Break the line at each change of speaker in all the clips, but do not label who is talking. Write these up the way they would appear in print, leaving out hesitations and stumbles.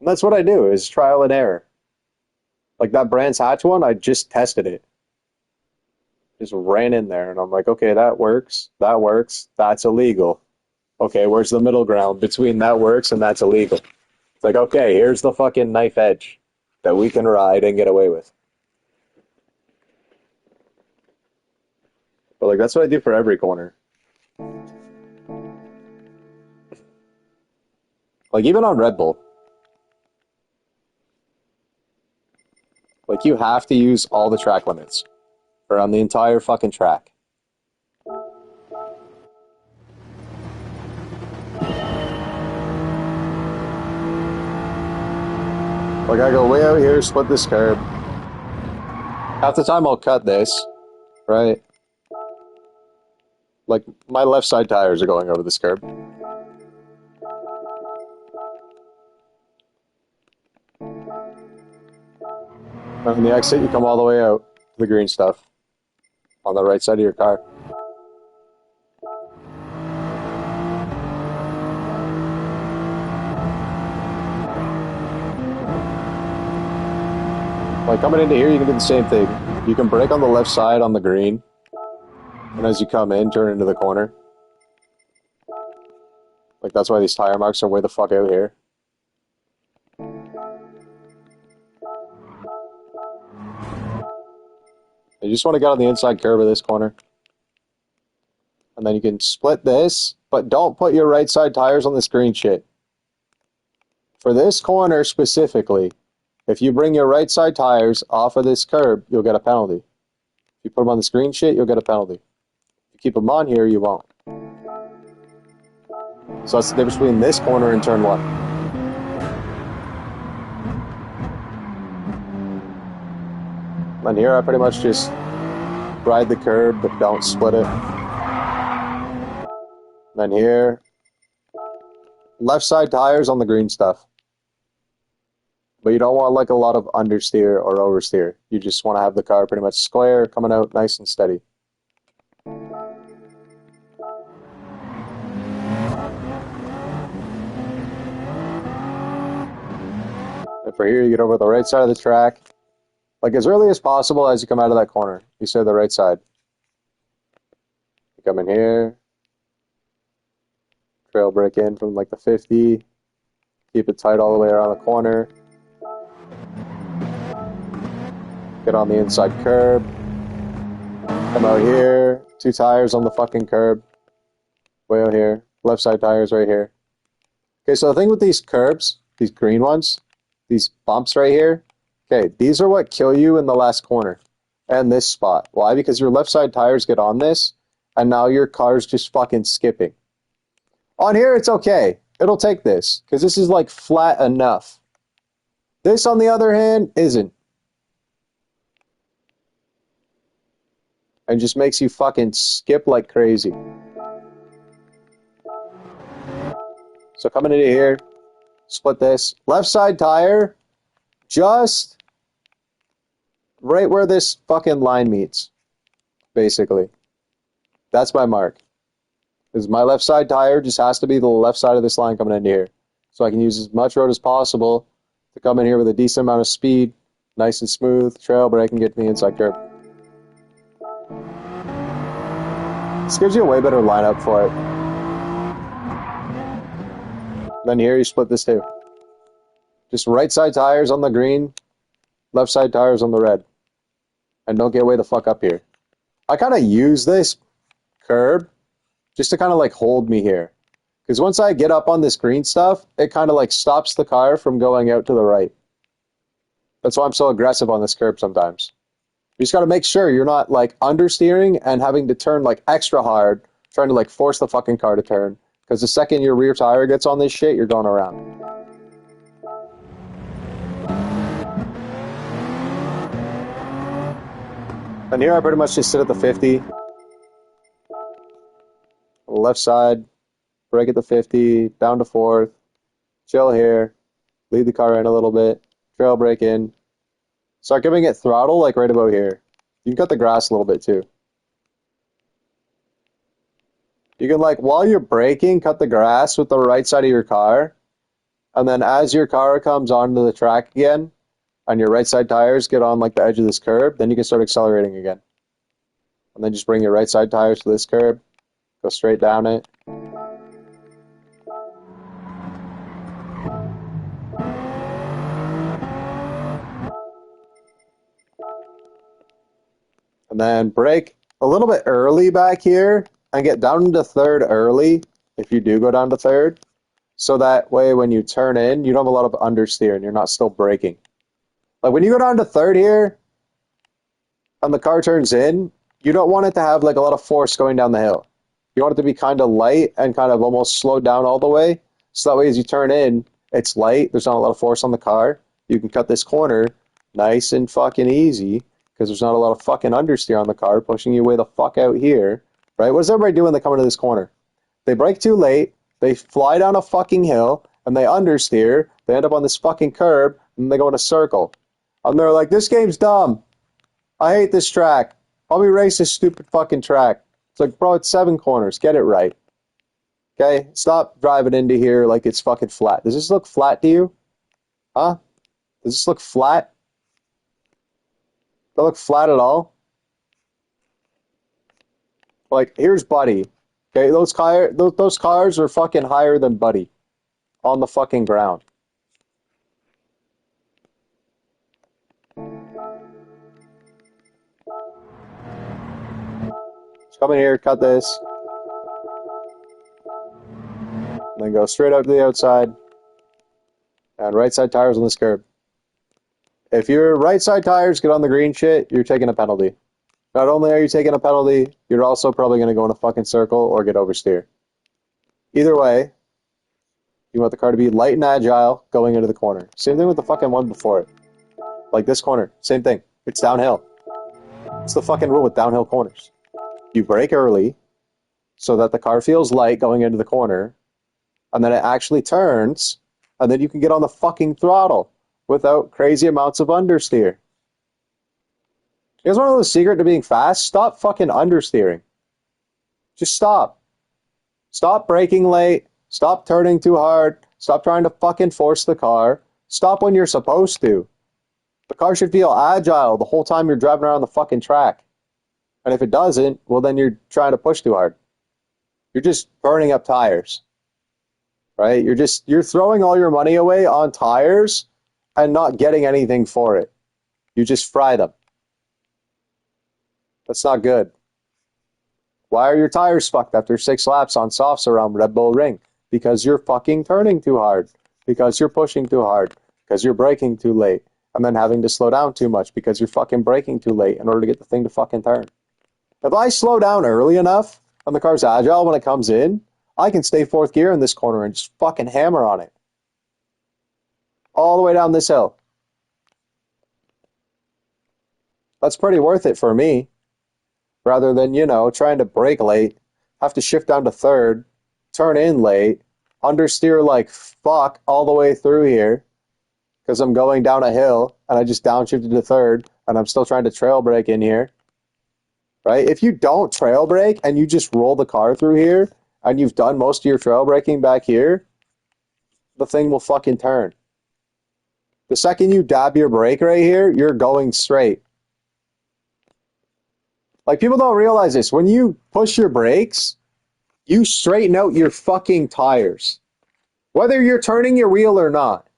And that's what I do is trial and error. Like that Brands Hatch one, I just tested it. Just ran in there and I'm like, okay, that works. That works. That's illegal. Okay, where's the middle ground between that works and that's illegal? It's like, okay, here's the fucking knife edge that we can ride and get away with. But like that's what I do for every corner. Like even on Red Bull. Like you have to use all the track limits around the entire fucking track. Like I go way out here, split this curb. Half the time I'll cut this, right? Like my left side tires are going over this curb. On the exit, you come all the way out to the green stuff on the right side of your car. Like coming into here, you can do the same thing. You can brake on the left side on the green, and as you come in, turn into the corner. Like that's why these tire marks are way the fuck out here. You just want to get on the inside curb of this corner. And then you can split this, but don't put your right side tires on this green shit. For this corner specifically, if you bring your right side tires off of this curb, you'll get a penalty. If you put them on this green shit, you'll get a penalty. If you keep them on here, you won't. So that's the difference between this corner and turn one. And here I pretty much just ride the curb, but don't split it. Then here, left side tires on the green stuff. But you don't want like a lot of understeer or oversteer. You just want to have the car pretty much square, coming out nice and steady. And for here, you get over the right side of the track. Like as early as possible as you come out of that corner, you stay the right side. You come in here, trail brake in from like the 50, keep it tight all the way around the corner. Get on the inside curb. Come out here. Two tires on the fucking curb. Way out here. Left side tires right here. Okay, so the thing with these curbs, these green ones, these bumps right here, okay, these are what kill you in the last corner and this spot. Why? Because your left side tires get on this, and now your car's just fucking skipping. On here, it's okay. It'll take this, because this is like flat enough. This, on the other hand, isn't. And just makes you fucking skip like crazy. So coming into here, split this. Left side tire, just right where this fucking line meets, basically. That's my mark. Because my left side tire just has to be the left side of this line coming into here. So I can use as much road as possible to come in here with a decent amount of speed, nice and smooth, trail brake, and get to the inside curb. This gives you a way better lineup for it. Then here you split this too. Just right side tires on the green, left side tires on the red. And don't get way the fuck up here. I kind of use this curb just to kind of like hold me here. Because once I get up on this green stuff, it kind of like stops the car from going out to the right. That's why I'm so aggressive on this curb sometimes. You just got to make sure you're not like understeering and having to turn like extra hard, trying to like force the fucking car to turn. Because the second your rear tire gets on this shit, you're going around. And here I pretty much just sit at the 50. Left side, brake at the 50, down to 4th, chill here, lead the car in a little bit, trail brake in. Start giving it throttle like right about here. You can cut the grass a little bit too. You can like, while you're braking, cut the grass with the right side of your car, And then as your car comes onto the track again, and your right side tires get on like the edge of this curb, then you can start accelerating again. And then just bring your right side tires to this curb, go straight down it. And then brake a little bit early back here and get down to third early if you do go down to third. So that way when you turn in, you don't have a lot of understeer and you're not still braking. Like when you go down to third here and the car turns in, you don't want it to have like a lot of force going down the hill. You want it to be kind of light and kind of almost slowed down all the way. So that way as you turn in, it's light. There's not a lot of force on the car. You can cut this corner nice and fucking easy because there's not a lot of fucking understeer on the car pushing you way the fuck out here. Right? What does everybody do when they come into this corner? They brake too late. They fly down a fucking hill and they understeer. They end up on this fucking curb and they go in a circle. And they're like, this game's dumb. I hate this track. Let me race this stupid fucking track. It's like, bro, it's 7 corners. Get it right. Okay? Stop driving into here like it's fucking flat. Does this look flat to you? Huh? Does this look flat? Does it look flat at all? Like, here's Buddy. Okay, those cars are fucking higher than Buddy on the fucking ground. Just come in here, cut this. And then go straight out to the outside. And right side tires on this curb. If your right side tires get on the green shit, you're taking a penalty. Not only are you taking a penalty, you're also probably going to go in a fucking circle or get oversteer. Either way, you want the car to be light and agile going into the corner. Same thing with the fucking one before it. Like this corner, same thing. It's downhill. It's the fucking rule with downhill corners. You brake early so that the car feels light going into the corner, and then it actually turns, and then you can get on the fucking throttle without crazy amounts of understeer. You guys want to know the secret to being fast? Stop fucking understeering. Just stop. Stop braking late. Stop turning too hard. Stop trying to fucking force the car. Stop when you're supposed to. The car should feel agile the whole time you're driving around the fucking track. And if it doesn't, well then you're trying to push too hard. You're just burning up tires. Right? You're throwing all your money away on tires and not getting anything for it. You just fry them. That's not good. Why are your tires fucked after 6 laps on softs around Red Bull Ring? Because you're fucking turning too hard. Because you're pushing too hard. Because you're braking too late. And then having to slow down too much because you're fucking braking too late in order to get the thing to fucking turn. If I slow down early enough and the car's agile when it comes in, I can stay 4th gear in this corner and just fucking hammer on it. All the way down this hill. That's pretty worth it for me. Rather than, trying to brake late, have to shift down to 3rd, turn in late, understeer like fuck all the way through here because I'm going down a hill and I just downshifted to 3rd and I'm still trying to trail brake in here. Right? If you don't trail brake and you just roll the car through here and you've done most of your trail braking back here, the thing will fucking turn. The second you dab your brake right here, you're going straight. Like, people don't realize this. When you push your brakes, you straighten out your fucking tires. Whether you're turning your wheel or not,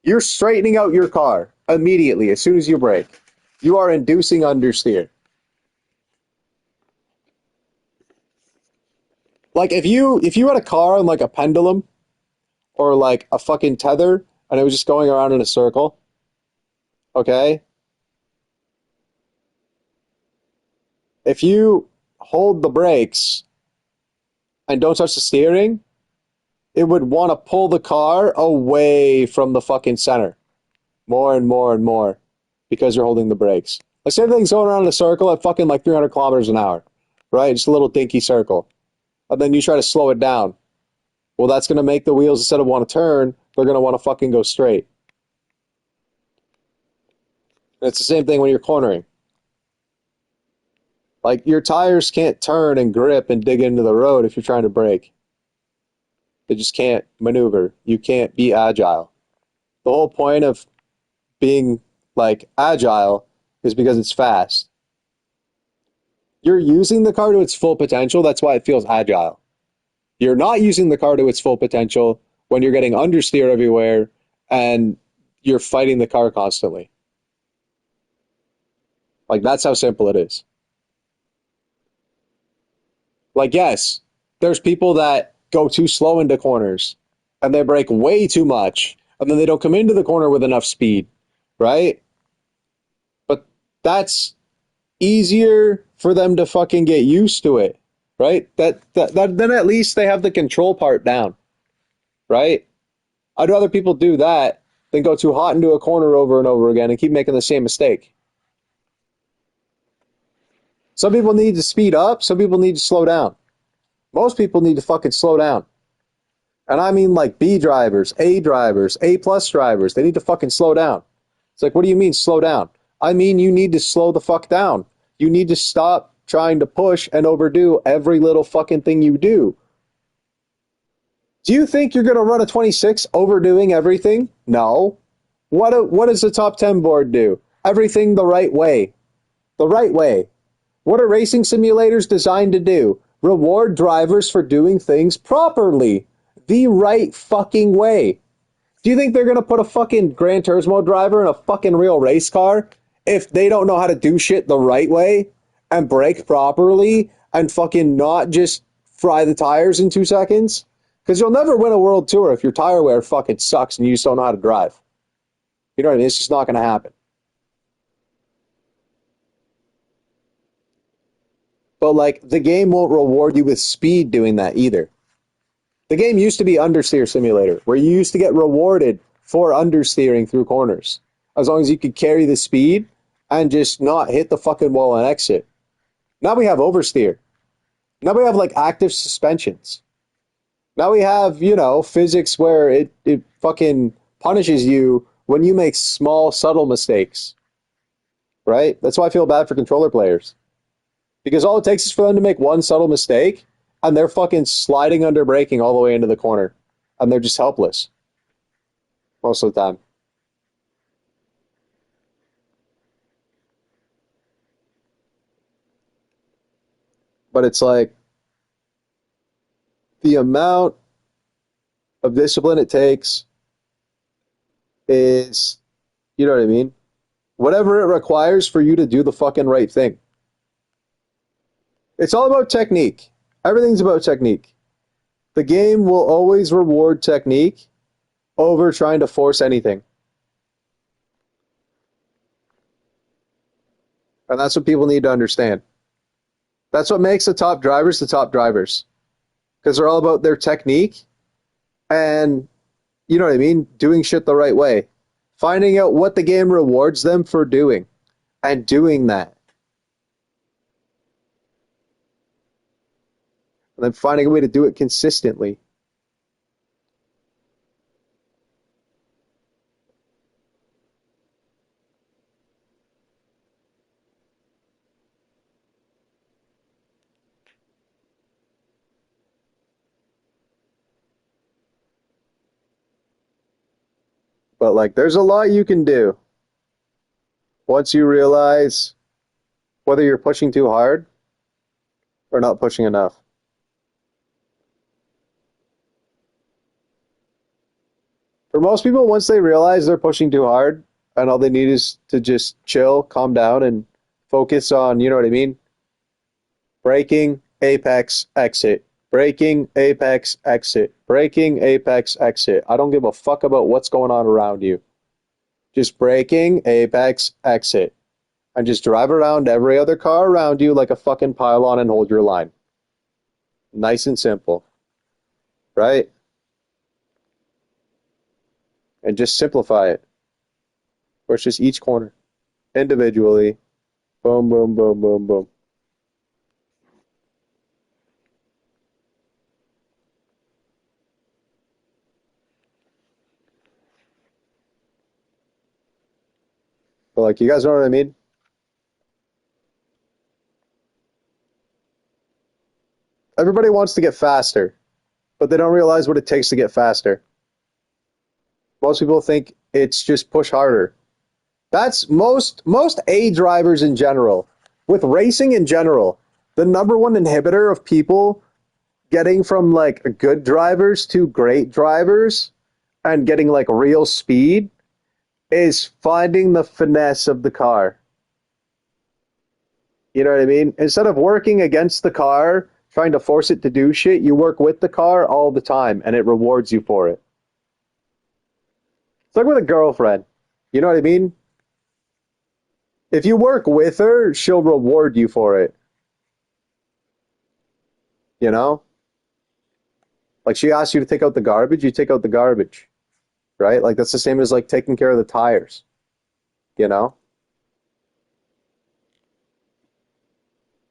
you're straightening out your car immediately as soon as you brake. You are inducing understeer. Like, if you had a car on like a pendulum or like a fucking tether and it was just going around in a circle, okay? If you hold the brakes and don't touch the steering, it would want to pull the car away from the fucking center more and more and more because you're holding the brakes. Like, say the thing's going around in a circle at fucking like 300 kilometers an hour, right? Just a little dinky circle. And then you try to slow it down. Well, that's going to make the wheels, instead of want to turn, they're going to want to fucking go straight. And it's the same thing when you're cornering. Like, your tires can't turn and grip and dig into the road if you're trying to brake. They just can't maneuver. You can't be agile. The whole point of being like agile is because it's fast. You're using the car to its full potential. That's why it feels agile. You're not using the car to its full potential when you're getting understeer everywhere and you're fighting the car constantly. Like, that's how simple it is. Like, yes, there's people that go too slow into corners and they brake way too much and then they don't come into the corner with enough speed, right? But that's easier for them to fucking get used to it, right? That then at least they have the control part down, right? I'd rather people do that than go too hot into a corner over and over again and keep making the same mistake. Some people need to speed up, some people need to slow down. Most people need to fucking slow down. And I mean like B drivers, A plus drivers. They need to fucking slow down. It's like, what do you mean slow down? I mean, you need to slow the fuck down. You need to stop trying to push and overdo every little fucking thing you do. Do you think you're going to run a 26 overdoing everything? No. What does the top 10 board do? Everything the right way. The right way. What are racing simulators designed to do? Reward drivers for doing things properly. The right fucking way. Do you think they're going to put a fucking GranTurismo driver in a fucking real race car if they don't know how to do shit the right way and brake properly and fucking not just fry the tires in 2 seconds? Because you'll never win a world tour if your tire wear fucking sucks and you just don't know how to drive. You know what I mean? It's just not going to happen. But like, the game won't reward you with speed doing that either. The game used to be understeer simulator, where you used to get rewarded for understeering through corners, as long as you could carry the speed and just not hit the fucking wall and exit. Now we have oversteer. Now we have like active suspensions. Now we have, you know, physics where it fucking punishes you when you make small, subtle mistakes. Right? That's why I feel bad for controller players. Because all it takes is for them to make one subtle mistake, and they're fucking sliding under braking all the way into the corner. And they're just helpless. Most of the time. But it's like, the amount of discipline it takes is, you know what I mean? Whatever it requires for you to do the fucking right thing. It's all about technique. Everything's about technique. The game will always reward technique over trying to force anything. And that's what people need to understand. That's what makes the top drivers the top drivers. Because they're all about their technique and, you know what I mean, doing shit the right way. Finding out what the game rewards them for doing and doing that. And then finding a way to do it consistently. But like, there's a lot you can do once you realize whether you're pushing too hard or not pushing enough. For most people, once they realize they're pushing too hard and all they need is to just chill, calm down, and focus on, you know what I mean? Braking, apex, exit. Braking, apex, exit. Braking, apex, exit. I don't give a fuck about what's going on around you. Just braking, apex, exit. And just drive around every other car around you like a fucking pylon and hold your line. Nice and simple. Right? And just simplify it. Or it's just each corner. Individually. Boom, boom, boom, boom, boom. But like, you guys know what I mean? Everybody wants to get faster. but they don't realize what it takes to get faster. Most people think it's just push harder. That's most A drivers in general. With racing in general, the number one inhibitor of people getting from like good drivers to great drivers and getting like real speed is finding the finesse of the car. You know what I mean? Instead of working against the car, trying to force it to do shit, you work with the car all the time and it rewards you for it. It's like with a girlfriend. You know what I mean? If you work with her, she'll reward you for it. You know? Like she asks you to take out the garbage, you take out the garbage. Right? Like that's the same as like taking care of the tires. You know?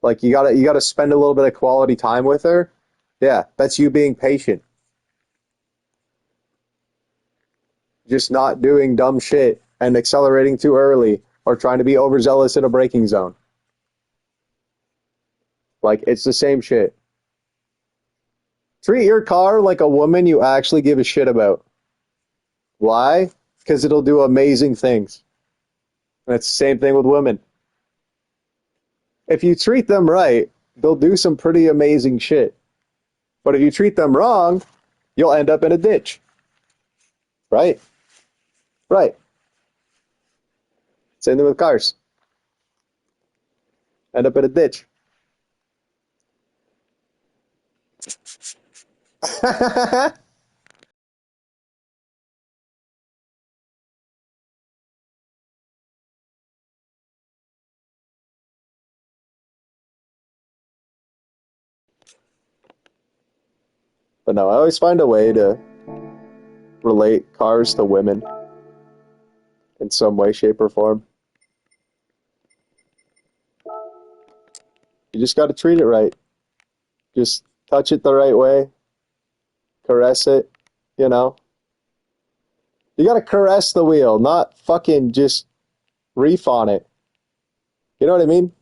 Like you gotta spend a little bit of quality time with her. Yeah, that's you being patient. Just not doing dumb shit and accelerating too early or trying to be overzealous in a braking zone. Like it's the same shit. Treat your car like a woman you actually give a shit about. Why? Because it'll do amazing things. And it's the same thing with women. If you treat them right, they'll do some pretty amazing shit. But if you treat them wrong, you'll end up in a ditch. Right? Right. Same thing with cars. End up in a ditch. But no, I always find a way to relate cars to women in some way, shape, or form. You just got to treat it right. Just touch it the right way, caress it, you know. You got to caress the wheel, not fucking just reef on it. You know what I mean?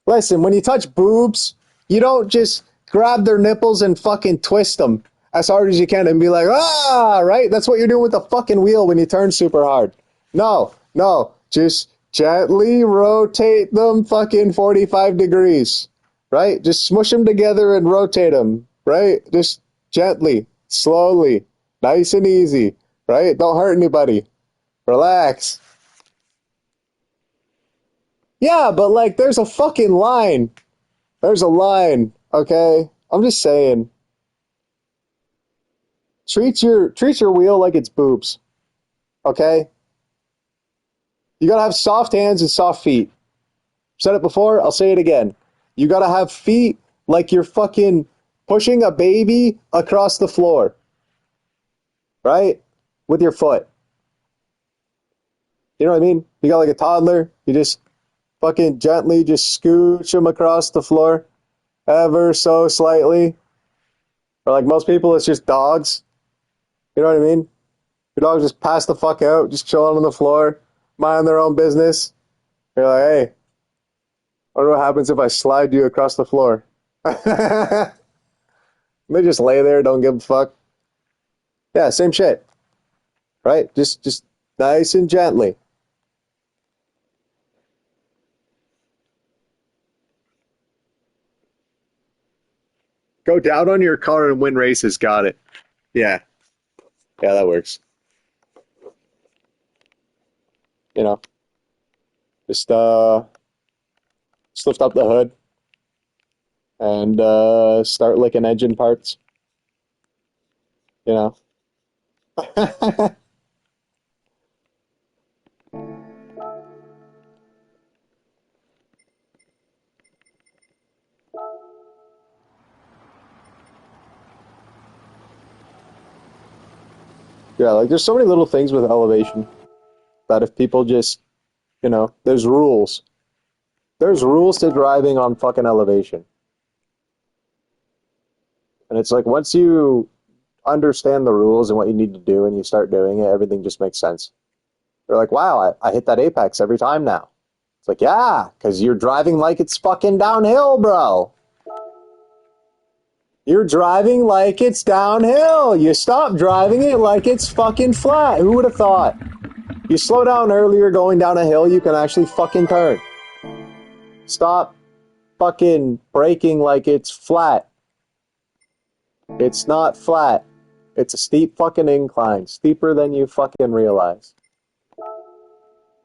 Listen, when you touch boobs, you don't just grab their nipples and fucking twist them as hard as you can and be like, ah, right? That's what you're doing with the fucking wheel when you turn super hard. No, no, just gently rotate them fucking 45 degrees, right? Just smush them together and rotate them, right? Just gently, slowly, nice and easy, right? Don't hurt anybody. Relax. Yeah, but like there's a fucking line. There's a line, okay? I'm just saying. Treat your wheel like it's boobs. Okay? You gotta have soft hands and soft feet. Said it before, I'll say it again. You gotta have feet like you're fucking pushing a baby across the floor. Right? With your foot. You know what I mean? You got like a toddler, you just fucking gently just scooch them across the floor ever so slightly. Or like most people, it's just dogs. You know what I mean? Your dog just passed the fuck out, just chilling on the floor, minding their own business. You're like, hey, I wonder what happens if I slide you across the floor. They just lay there, don't give a fuck. Yeah, same shit. Right? Just nice and gently. Go down on your car and win races. Got it. Yeah. Yeah, that works. You know, just lift up the hood and start licking engine parts. You know. Yeah, like there's so many little things with elevation that if people just, there's rules. There's rules to driving on fucking elevation. And it's like once you understand the rules and what you need to do and you start doing it, everything just makes sense. They're like, wow, I hit that apex every time now. It's like, yeah, because you're driving like it's fucking downhill, bro. You're driving like it's downhill. You stop driving it like it's fucking flat. Who would have thought? You slow down earlier going down a hill, you can actually fucking turn. Stop fucking braking like it's flat. It's not flat. It's a steep fucking incline. Steeper than you fucking realize.